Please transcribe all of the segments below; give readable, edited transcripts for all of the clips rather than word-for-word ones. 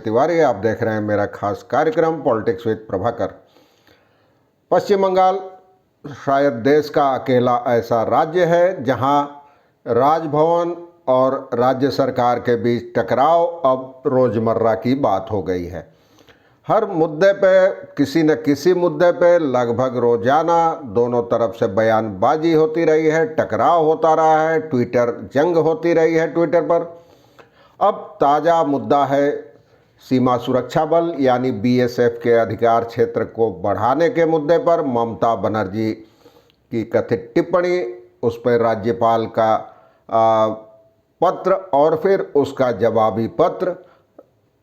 तिवारी। आप देख रहे हैं मेरा खास कार्यक्रम पॉलिटिक्स विद प्रभाकर। पश्चिम बंगाल शायद देश का अकेला ऐसा राज्य है जहां राजभवन और राज्य सरकार के बीच टकराव अब रोज़मर्रा की बात हो गई है। हर मुद्दे पे किसी न किसी मुद्दे पे लगभग रोजाना दोनों तरफ से बयानबाजी होती रही है, टकराव होता रहा है, ट्विटर जंग होती रही है ट्विटर पर। अब ताज़ा मुद्दा है सीमा सुरक्षा बल यानी बीएसएफ के अधिकार क्षेत्र को बढ़ाने के मुद्दे पर ममता बनर्जी की कथित टिप्पणी, उस पर राज्यपाल का पत्र और फिर उसका जवाबी पत्र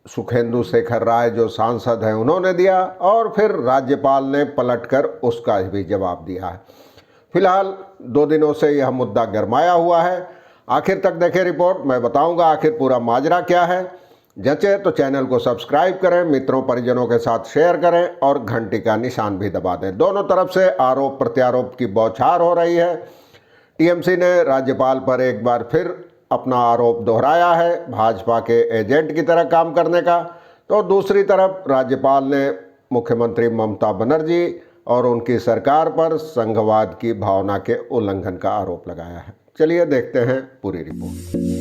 सुखेंदु शेखर राय जो सांसद हैं उन्होंने दिया और फिर राज्यपाल ने पलटकर उसका भी जवाब दिया है। फिलहाल 2 दिनों से यह मुद्दा गरमाया हुआ है। आखिर तक देखें रिपोर्ट, मैं बताऊंगा आखिर पूरा माजरा क्या है। जचे तो चैनल को सब्सक्राइब करें, मित्रों परिजनों के साथ शेयर करें और घंटी का निशान भी दबा दें। दोनों तरफ से आरोप प्रत्यारोप की बौछार हो रही है। टीएमसी ने राज्यपाल पर एक बार फिर अपना आरोप दोहराया है भाजपा के एजेंट की तरह काम करने का, तो दूसरी तरफ राज्यपाल ने मुख्यमंत्री ममता बनर्जी और उनकी सरकार पर संघवाद की भावना के उल्लंघन का आरोप लगाया है। चलिए देखते हैं पूरी रिपोर्ट।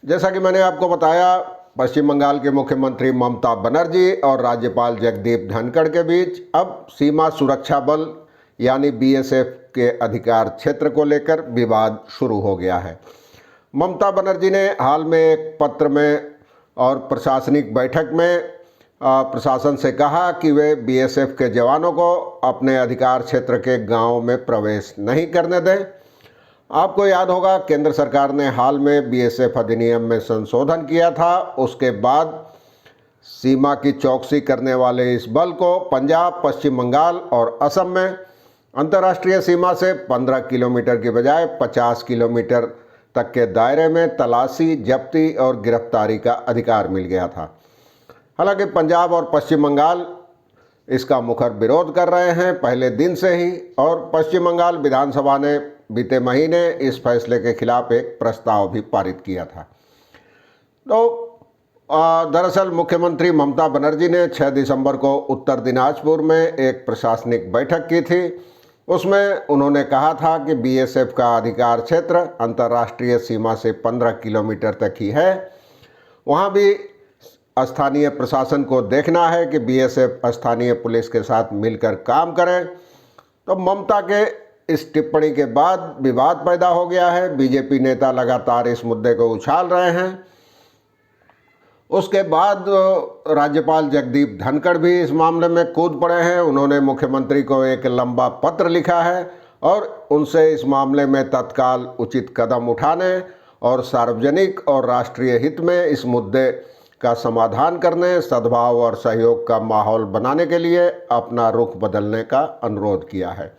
जैसा कि मैंने आपको बताया, पश्चिम बंगाल के मुख्यमंत्री ममता बनर्जी और राज्यपाल जगदीप धनखड़ के बीच अब सीमा सुरक्षा बल यानी बीएसएफ के अधिकार क्षेत्र को लेकर विवाद शुरू हो गया है। ममता बनर्जी ने हाल में एक पत्र में और प्रशासनिक बैठक में प्रशासन से कहा कि वे बीएसएफ के जवानों को अपने अधिकार क्षेत्र के गाँव में प्रवेश नहीं करने दें। आपको याद होगा केंद्र सरकार ने हाल में बीएसएफ अधिनियम में संशोधन किया था। उसके बाद सीमा की चौकसी करने वाले इस बल को पंजाब, पश्चिम बंगाल और असम में अंतर्राष्ट्रीय सीमा से 15 किलोमीटर की बजाय 50 किलोमीटर तक के दायरे में तलाशी, जब्ती और गिरफ्तारी का अधिकार मिल गया था। हालांकि पंजाब और पश्चिम बंगाल इसका मुखर विरोध कर रहे हैं पहले दिन से ही, और पश्चिम बंगाल विधानसभा ने बीते महीने इस फैसले के खिलाफ एक प्रस्ताव भी पारित किया था। तो दरअसल मुख्यमंत्री ममता बनर्जी ने 6 दिसंबर को उत्तर दिनाजपुर में एक प्रशासनिक बैठक की थी। उसमें उन्होंने कहा था कि बीएसएफ का अधिकार क्षेत्र अंतर्राष्ट्रीय सीमा से 15 किलोमीटर तक ही है। वहाँ भी स्थानीय प्रशासन को देखना है कि बीएसएफ स्थानीय पुलिस के साथ मिलकर काम करें। तो ममता के इस टिप्पणी के बाद विवाद पैदा हो गया है। बीजेपी नेता लगातार इस मुद्दे को उछाल रहे हैं। उसके बाद राज्यपाल जगदीप धनखड़ भी इस मामले में कूद पड़े हैं। उन्होंने मुख्यमंत्री को एक लंबा पत्र लिखा है और उनसे इस मामले में तत्काल उचित कदम उठाने और सार्वजनिक और राष्ट्रीय हित में इस मुद्दे का समाधान करने, सद्भाव और सहयोग का माहौल बनाने के लिए अपना रुख बदलने का अनुरोध किया है।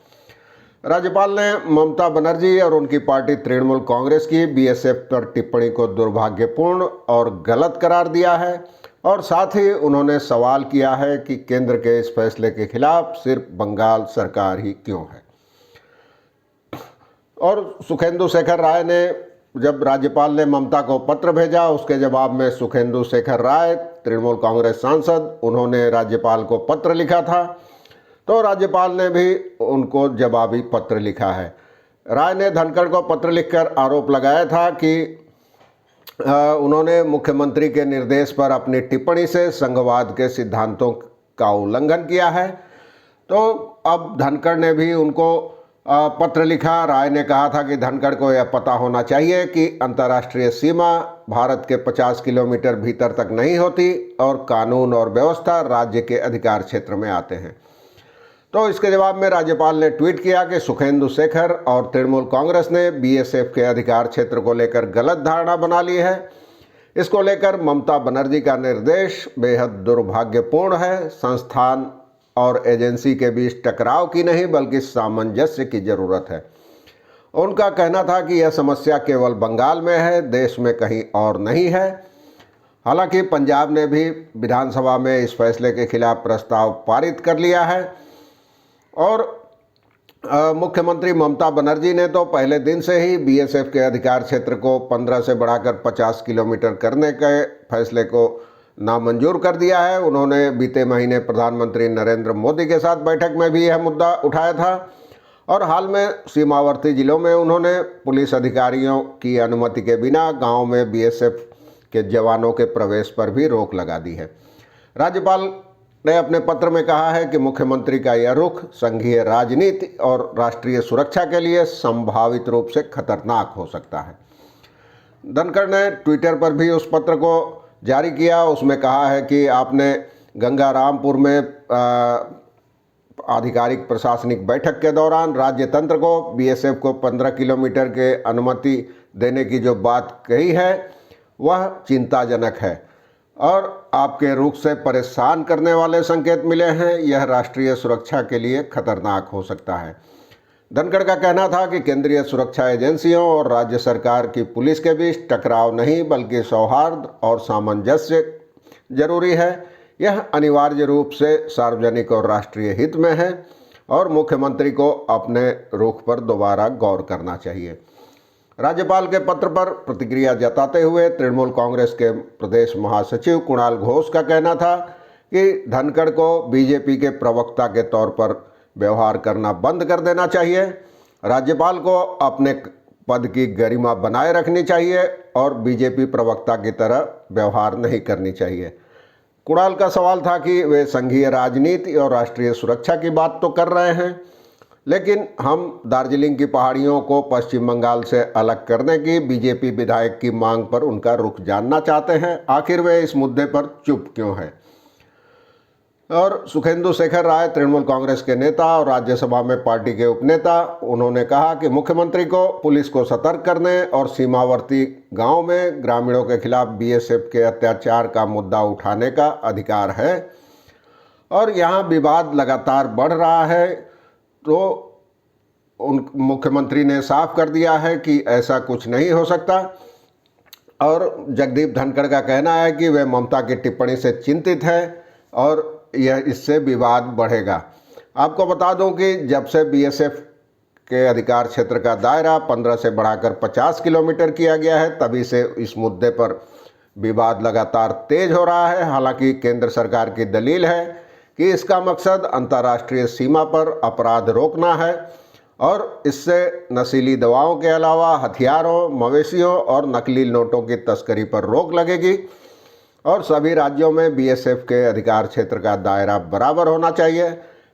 राज्यपाल ने ममता बनर्जी और उनकी पार्टी तृणमूल कांग्रेस की बीएसएफ पर टिप्पणी को दुर्भाग्यपूर्ण और गलत करार दिया है और साथ ही उन्होंने सवाल किया है कि केंद्र के इस फैसले के खिलाफ सिर्फ बंगाल सरकार ही क्यों है। और सुखेंदु शेखर राय ने जब राज्यपाल ने ममता को पत्र भेजा, उसके जवाब में सुखेंदु शेखर राय तृणमूल कांग्रेस सांसद, उन्होंने राज्यपाल को पत्र लिखा था। तो राज्यपाल ने भी उनको जवाबी पत्र लिखा है। राय ने धनखड़ को पत्र लिखकर आरोप लगाया था कि उन्होंने मुख्यमंत्री के निर्देश पर अपनी टिप्पणी से संघवाद के सिद्धांतों का उल्लंघन किया है। तो अब धनखड़ ने भी उनको पत्र लिखा। राय ने कहा था कि धनखड़ को यह पता होना चाहिए कि अंतर्राष्ट्रीय सीमा भारत के 50 किलोमीटर भीतर तक नहीं होती और कानून और व्यवस्था राज्य के अधिकार क्षेत्र में आते हैं। तो इसके जवाब में राज्यपाल ने ट्वीट किया कि सुखेंदु शेखर और तृणमूल कांग्रेस ने बीएसएफ के अधिकार क्षेत्र को लेकर गलत धारणा बना ली है। इसको लेकर ममता बनर्जी का निर्देश बेहद दुर्भाग्यपूर्ण है। संस्थान और एजेंसी के बीच टकराव की नहीं बल्कि सामंजस्य की जरूरत है। उनका कहना था कि यह समस्या केवल बंगाल में है, देश में कहीं और नहीं है। हालांकि पंजाब ने भी विधानसभा में इस फैसले के खिलाफ प्रस्ताव पारित कर लिया है और मुख्यमंत्री ममता बनर्जी ने तो पहले दिन से ही बीएसएफ के अधिकार क्षेत्र को 15 से बढ़ाकर 50 किलोमीटर करने के फैसले को नामंजूर कर दिया है। उन्होंने बीते महीने प्रधानमंत्री नरेंद्र मोदी के साथ बैठक में भी यह मुद्दा उठाया था और हाल में सीमावर्ती जिलों में उन्होंने पुलिस अधिकारियों की अनुमति के बिना गांव में बीएसएफ के जवानों के प्रवेश पर भी रोक लगा दी है। राज्यपाल ने अपने पत्र में कहा है कि मुख्यमंत्री का यह रुख संघीय राजनीति और राष्ट्रीय सुरक्षा के लिए संभावित रूप से खतरनाक हो सकता है। धनखड़ ने ट्विटर पर भी उस पत्र को जारी किया। उसमें कहा है कि आपने गंगारामपुर में आधिकारिक प्रशासनिक बैठक के दौरान राज्य तंत्र को बीएसएफ को 15 किलोमीटर के अनुमति देने की जो बात कही है वह चिंताजनक है और आपके रुख से परेशान करने वाले संकेत मिले हैं। यह राष्ट्रीय सुरक्षा के लिए खतरनाक हो सकता है। धनखड़ का कहना था कि केंद्रीय सुरक्षा एजेंसियों और राज्य सरकार की पुलिस के बीच टकराव नहीं बल्कि सौहार्द और सामंजस्य जरूरी है। यह अनिवार्य रूप से सार्वजनिक और राष्ट्रीय हित में है और मुख्यमंत्री को अपने रुख पर दोबारा गौर करना चाहिए। राज्यपाल के पत्र पर प्रतिक्रिया जताते हुए तृणमूल कांग्रेस के प्रदेश महासचिव कुणाल घोष का कहना था कि धनखड़ को बीजेपी के प्रवक्ता के तौर पर व्यवहार करना बंद कर देना चाहिए। राज्यपाल को अपने पद की गरिमा बनाए रखनी चाहिए और बीजेपी प्रवक्ता की तरह व्यवहार नहीं करनी चाहिए। कुणाल का सवाल था कि वे संघीय राजनीति और राष्ट्रीय सुरक्षा की बात तो कर रहे हैं, लेकिन हम दार्जिलिंग की पहाड़ियों को पश्चिम बंगाल से अलग करने की बीजेपी विधायक की मांग पर उनका रुख जानना चाहते हैं। आखिर वे इस मुद्दे पर चुप क्यों हैं? और सुखेंदु शेखर राय तृणमूल कांग्रेस के नेता और राज्यसभा में पार्टी के उपनेता, उन्होंने कहा कि मुख्यमंत्री को पुलिस को सतर्क करने और सीमावर्ती गांव में ग्रामीणों के खिलाफ बीएसएफ के अत्याचार का मुद्दा उठाने का अधिकार है और यहां विवाद लगातार बढ़ रहा है। तो मुख्यमंत्री ने साफ कर दिया है कि ऐसा कुछ नहीं हो सकता और जगदीप धनखड़ का कहना है कि वे ममता की टिप्पणी से चिंतित है और यह इससे विवाद बढ़ेगा। आपको बता दूं कि जब से बीएसएफ के अधिकार क्षेत्र का दायरा 15 से बढ़ाकर 50 किलोमीटर किया गया है तभी से इस मुद्दे पर विवाद लगातार तेज हो रहा है। हालांकि केंद्र सरकार की दलील है कि इसका मकसद अंतर्राष्ट्रीय सीमा पर अपराध रोकना है और इससे नशीली दवाओं के अलावा हथियारों, मवेशियों और नकली नोटों की तस्करी पर रोक लगेगी और सभी राज्यों में बीएसएफ के अधिकार क्षेत्र का दायरा बराबर होना चाहिए।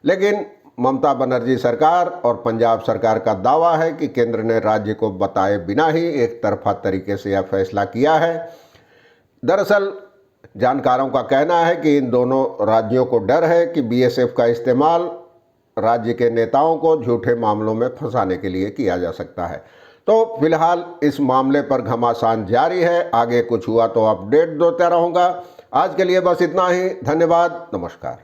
लेकिन ममता बनर्जी सरकार और पंजाब सरकार का दावा है कि केंद्र ने राज्य को बताए बिना ही एक तरफा तरीके से यह फैसला किया है। दरअसल जानकारों का कहना है कि इन दोनों राज्यों को डर है कि बीएसएफ का इस्तेमाल राज्य के नेताओं को झूठे मामलों में फंसाने के लिए किया जा सकता है। तो फिलहाल इस मामले पर घमासान जारी है। आगे कुछ हुआ तो अपडेट देता रहूँगा। आज के लिए बस इतना ही। धन्यवाद। नमस्कार।